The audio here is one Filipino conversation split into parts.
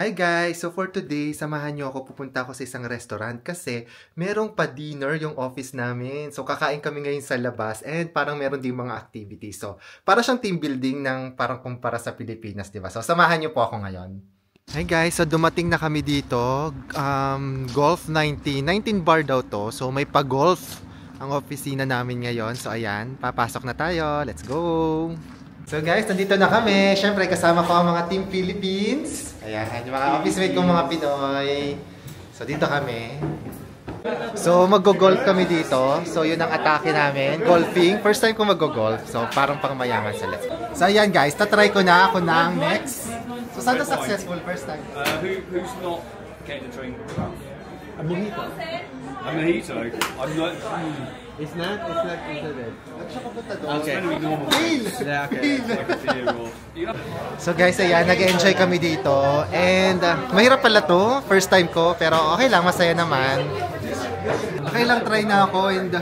Hi guys! So for today, samahan nyo ako, pupunta ako sa isang restaurant kasi merong pa-dinner yung office namin. So kakain kami ngayon sa labas and parang meron din mga activities. So para siyang team building ng parang kumpara sa Pilipinas, di ba? So samahan nyo po ako ngayon. Hi guys! So dumating na kami dito. Golf 19 bar daw to. So may pa-golf ang opisina namin ngayon. So ayan, papasok na tayo. Let's go! So guys, nandito na kami. Siyempre, kasama ko ang mga Team Philippines. Ayan, yung mga office mate kong mga Pinoy. So dito kami. So mag-golf kami dito. So yun ang atake namin. Golfing. First time ko mag-golf. So parang pang mayaman sila. So ayan guys, tatry ko na ako na ang next. So sana successful first time. Who's not getting a drink? A mojito. A mojito? I'm not... It's not included. Okay. It's going to be normal. Fail! Yeah, okay. Like a beer or... So guys, ayan, nag-enjoy kami dito. And mahirap pala to. First time ko. Pero okay lang, masaya naman. Okay lang, try na ako and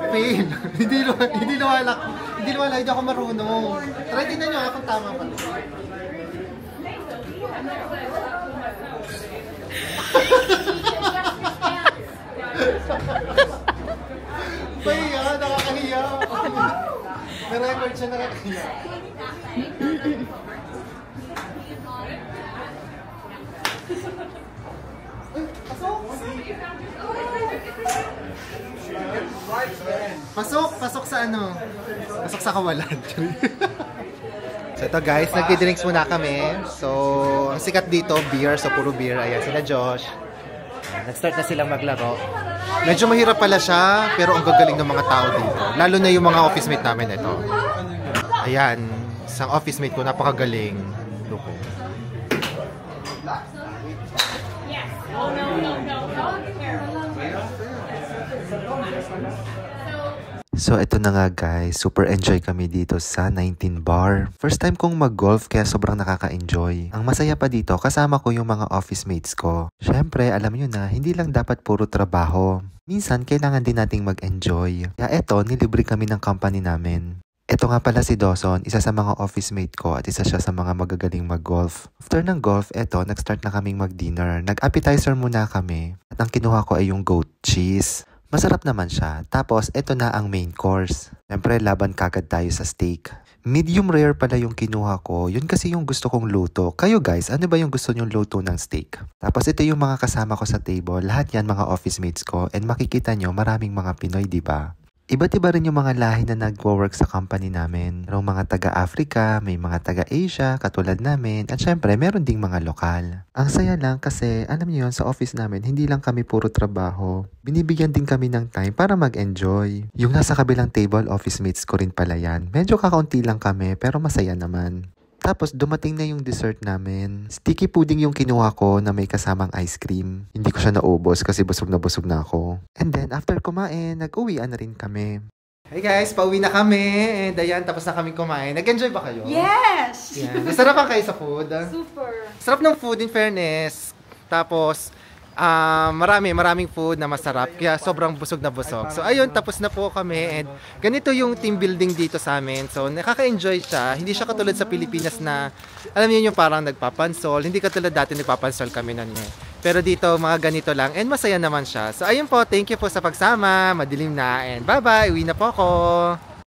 fail. Hindi nawala, hindi ako marunong. Try din na nyo kung tama pa. Pahiya, nakakahiya. May record siya, nakakahiya. Pasok sa ano? Pasok sa kawalan. So ito guys, nagdi-drinks muna kami. So, ang sikat dito, beer. So puro beer. Ayan, sila Josh. Nag-start na silang maglaro. Medyo mahirap pala siya, pero ang gagaling ng mga tao dito. Lalo na yung mga office mate namin ito. Ayan, isang office mate ko, napakagaling. Loko. So ito na nga guys, super enjoy kami dito sa 19 bar. First time kong mag-golf kaya sobrang nakaka-enjoy. Ang masaya pa dito, kasama ko yung mga office mates ko. Syempre, alam nyo na, hindi lang dapat puro trabaho. Minsan, kailangan din nating mag-enjoy. Kaya eto, nilibre kami ng company namin. Ito nga pala si Dawson, isa sa mga office mate ko at isa siya sa mga magagaling mag-golf. After ng golf, eto, nag-start na kaming mag-dinner. Nag-appetizer muna kami. At ang kinuha ko ay yung goat cheese. Masarap naman siya. Tapos, ito na ang main course. Siyempre, laban kagad tayo sa steak. Medium rare pala yung kinuha ko. Yun kasi yung gusto kong luto. Kayo guys, ano ba yung gusto nyong luto ng steak? Tapos, ito yung mga kasama ko sa table. Lahat yan mga office mates ko. And makikita nyo, maraming mga Pinoy, diba? Iba't iba rin yung mga lahi na nagwo-work sa company namin. Merong mga taga-Africa, may mga taga-Asia, katulad namin, at syempre, meron ding mga lokal. Ang saya lang kasi, alam niyo yun, sa office namin, hindi lang kami puro trabaho. Binibigyan din kami ng time para mag-enjoy. Yung nasa kabilang table, office mates ko rin pala yan. Medyo kakaunti lang kami, pero masaya naman. Tapos dumating na yung dessert namin. Sticky pudding yung kinuha ko na may kasamang ice cream. Hindi ko siya naubos kasi busog na ako. And then after kumain, nag-uwian na rin kami. Hey guys, pauwi na kami. And ayan, tapos na kami kumain. Nag-enjoy ba kayo? Yes! Yan. Nasarapan kayo sa food? Super! Sarap ng food in fairness. Tapos, maraming food na masarap. Kaya sobrang busog na busog. So ayun, tapos na po kami. And ganito yung team building dito sa amin. So nakaka-enjoy siya. Hindi siya katulad sa Pilipinas na, alam niyo yung parang nagpapansol. Hindi katulad dati nagpapansol kami nun eh. Pero dito, mga ganito lang. And masaya naman siya. So ayun po, thank you po sa pagsama. Madilim na. And bye-bye. Uwi na po ako.